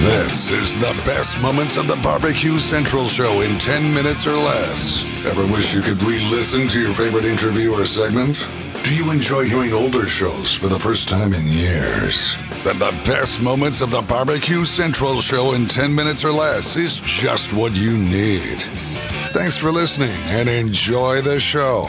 This is the best moments of the Barbecue Central show in 10 minutes or less. Ever wish you could re-listen to your favorite interview or segment? Do you enjoy hearing older shows for the first time in years? Then the best moments of the Barbecue Central show in 10 minutes or less is just what you need. Thanks for listening and enjoy the show.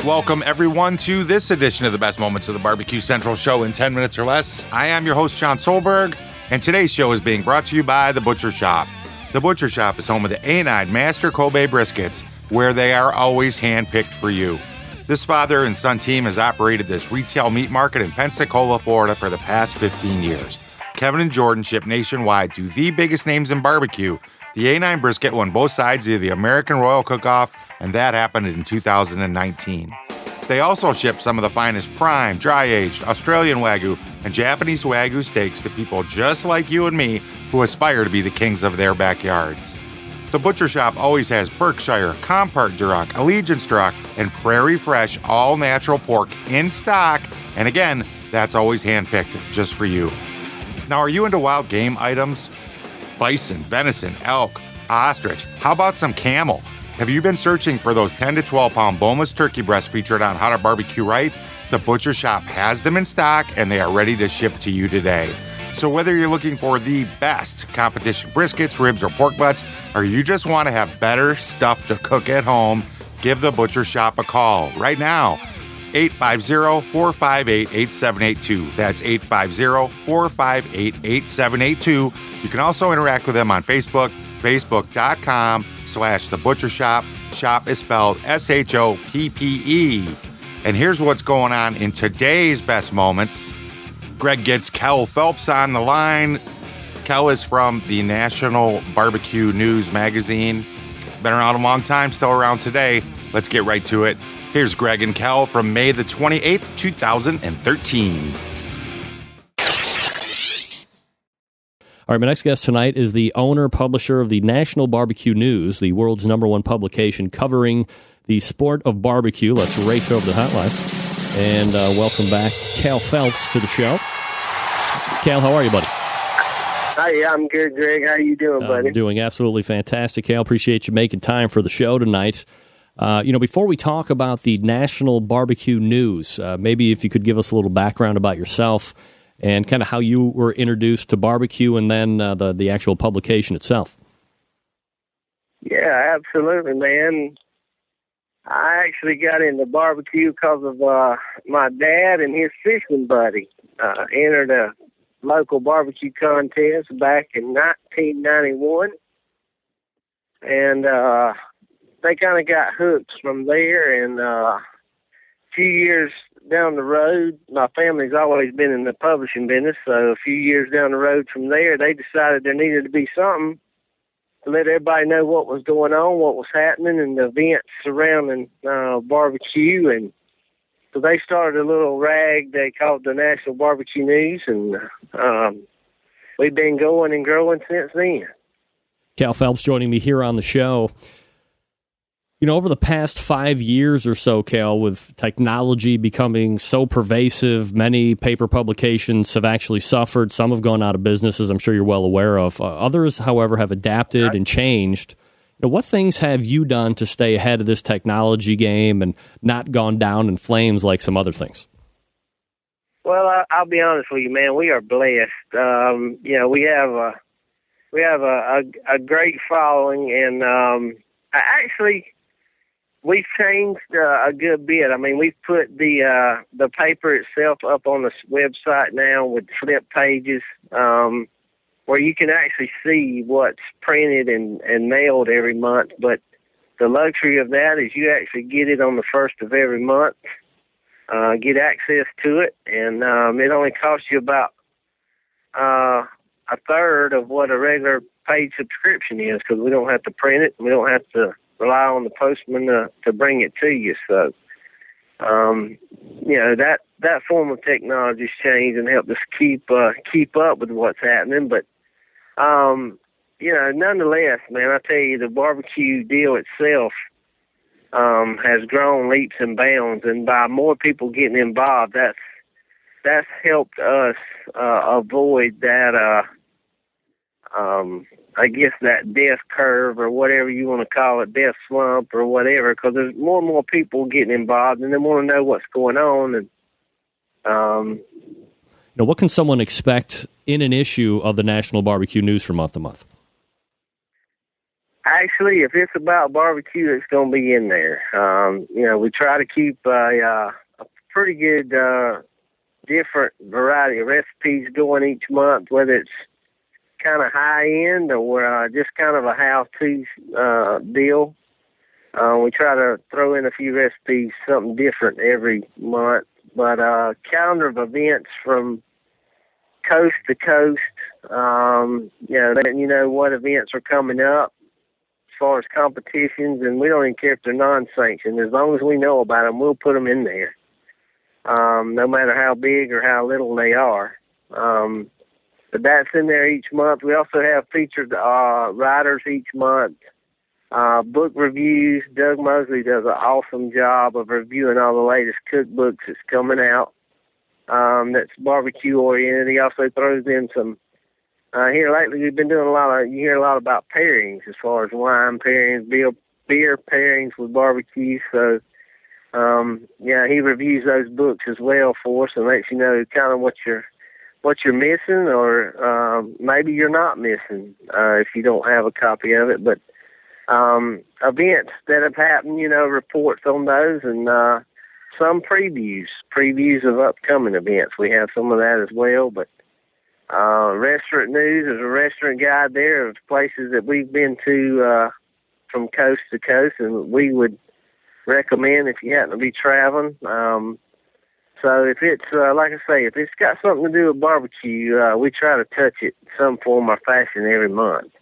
Welcome, everyone, to this edition of the best moments of the Barbecue Central show in 10 minutes or less. I am your host, John Solberg, and today's show is being brought to you by The Butcher Shop. The Butcher Shop is home of the A9 Master Kobe briskets, where they are always hand-picked for you. This father and son team has operated this retail meat market in Pensacola, Florida for the past 15 years. Kevin and Jordan ship nationwide to the biggest names in barbecue. The A9 brisket won both sides of the American Royal Cook-Off, and that happened in 2019. They also ship some of the finest prime, dry-aged, Australian Wagyu, and Japanese Wagyu steaks to people just like you and me who aspire to be the kings of their backyards. The Butcher Shop always has Berkshire, Compart Duroc, Allegiance Duroc, and Prairie Fresh all-natural pork in stock. And again, that's always hand-picked just for you. Now, are you into wild game items? Bison, venison, elk, ostrich. How about some camel? Have you been searching for those 10 to 12 pound boneless turkey breasts featured on How to Barbecue Right? The Butcher Shop has them in stock and they are ready to ship to you today. So whether you're looking for the best competition briskets, ribs, or pork butts, or you just want to have better stuff to cook at home, give the Butcher Shop a call right now. 850-458-8782. That's 850-458-8782. You can also interact with them on Facebook, facebook.com/The Butcher Shop. Shop is spelled S-H-O-P-P-E. And here's what's going on in today's best moments. Greg gets Kel Phelps on the line. Kel is from the National Barbecue News magazine. Been around a long time, still around today. Let's get right to it. Here's Greg and Kel from May the 28th, 2013. All right, my next guest tonight is the owner, publisher of the National Barbecue News, the world's #1 publication covering the sport of barbecue. Let's race over the hotline. And welcome back, Kel Phelps, to the show. Kel, how are you, buddy? Hi, I'm good, Greg. How you doing, buddy? I'm doing absolutely fantastic, Kel. Appreciate you making time for the show tonight. Before we talk about the National Barbecue News, maybe if you could give us a little background about yourself and kind of how you were introduced to barbecue and then the actual publication itself. Yeah, absolutely, man. I actually got into barbecue because of my dad and his fishing buddy entered a local barbecue contest back in 1991. And they kind of got hooked from there. And a few years down the road, my family's always been in the publishing business. So a few years down the road from there, they decided there needed to be something to let everybody know what was going on, what was happening, and the events surrounding barbecue. And so they started a little rag they called the National Barbecue News, and we've been going and growing since then. Kel Phelps joining me here on the show. You know, over the past 5 years or so, Kel, with technology becoming so pervasive, many paper publications have actually suffered. Some have gone out of business, as I'm sure you're well aware of. Others, however, have adapted and changed. You know, what things have you done to stay ahead of this technology game and not gone down in flames like some other things? Well, I'll be honest with you, man. We are blessed. We have a great following, and we've changed a good bit. I mean, we've put the paper itself up on the website now with flip pages where you can actually see what's printed and mailed every month. But the luxury of that is you actually get it on the first of every month, get access to it, and it only costs you about a third of what a regular paid subscription is because we don't have to print it. We don't have to rely on the postman to bring it to you. So, that form of technology has changed and helped us keep up with what's happening. But, nonetheless, man, I tell you, the barbecue deal itself has grown leaps and bounds, and by more people getting involved, that's helped us avoid that I guess that death curve or whatever you want to call it, death slump or whatever, because there's more and more people getting involved and they want to know what's going on. And Now, what can someone expect in an issue of the National Barbecue News from month to month? Actually, if it's about barbecue, it's going to be in there. We try to keep a pretty good different variety of recipes going each month, whether it's kind of high end or just kind of a how-to deal. We try to throw in a few recipes, something different every month. But calendar of events from coast to coast, letting you know what events are coming up as far as competitions, and we don't even care if they're non-sanctioned. As long as we know about them, we'll put them in there, no matter how big or how little they are. But that's in there each month. We also have featured writers each month, book reviews. Doug Mosley does an awesome job of reviewing all the latest cookbooks that's coming out. That's barbecue oriented. He also throws in some. Here lately, we've been doing you hear a lot about pairings as far as wine pairings, beer pairings with barbecue. So, he reviews those books as well for us and lets you know kind of what you're missing, or maybe you're not missing if you don't have a copy of it. But events that have happened, reports on those, and some previews of upcoming events. We have some of that as well. But restaurant news, there's a restaurant guide there of places that we've been to from coast to coast, and we would recommend if you happen to be traveling. So if it's, like I say, if it's got something to do with barbecue, we try to touch it in some form or fashion every month.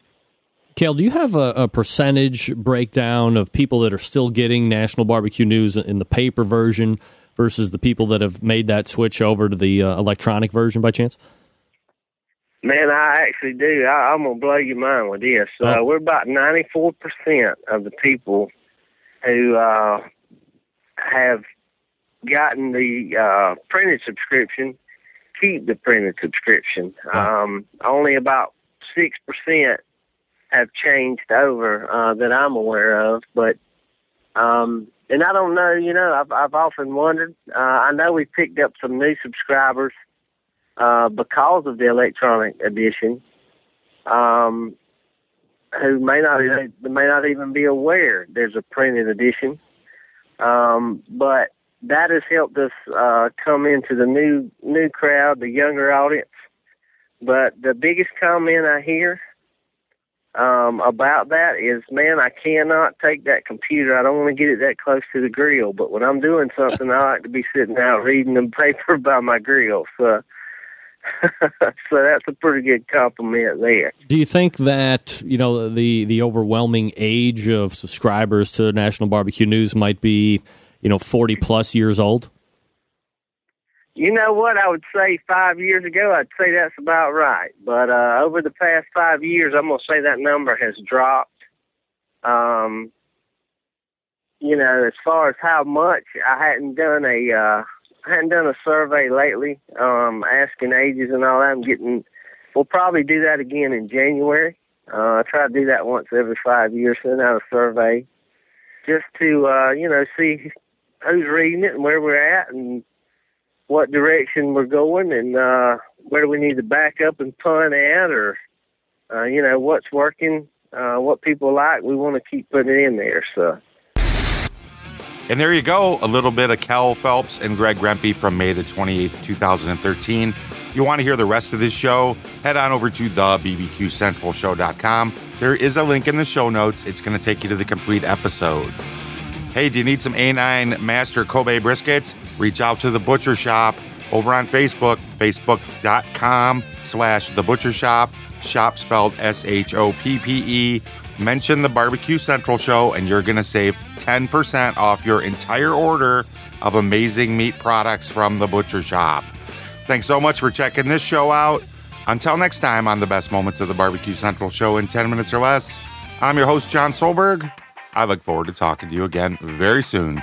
Cale, do you have a percentage breakdown of people that are still getting National Barbecue News in the paper version versus the people that have made that switch over to the electronic version by chance? Man, I actually do. I'm going to blow your mind with this. We're about 94% of the people who have gotten the printed subscription keep the printed subscription. Only about 6% have changed over that I'm aware of. But and I don't know, I've often wondered. I know we picked up some new subscribers because of the electronic edition, who may not even be aware there's a printed edition. But that has helped us come into the new crowd, the younger audience. But the biggest comment I hear about that is, man, I cannot take that computer. I don't want to get it that close to the grill. But when I'm doing something, I like to be sitting out reading the paper by my grill. So that's a pretty good compliment there. Do you think that, the overwhelming age of subscribers to National Barbecue News might be, 40 plus years old? You know what? I would say 5 years ago, I'd say that's about right. But over the past 5 years, I'm going to say that number has dropped. As far as how much, I hadn't done a survey lately, asking ages and all that. We'll probably do that again in January. I try to do that once every 5 years, send out a survey just to, see who's reading it and where we're at and what direction we're going and where we need to back up and punt at, or, what's working, what people like. We want to keep putting it in there, so. And there you go, a little bit of Cal Phelps and Greg Rempe from May the 28th, 2013. If you want to hear the rest of this show, head on over to thebbqcentralshow.com. There is a link in the show notes. It's going to take you to the complete episode. Hey, do you need some A9 Master Kobe briskets? Reach out to The Butcher Shop over on Facebook, facebook.com/The Butcher Shop, shop spelled SHOPPE. Mention the Barbecue Central Show and you're going to save 10% off your entire order of amazing meat products from The Butcher Shop. Thanks so much for checking this show out. Until next time on the best moments of the Barbecue Central Show in 10 minutes or less, I'm your host, John Solberg. I look forward to talking to you again very soon.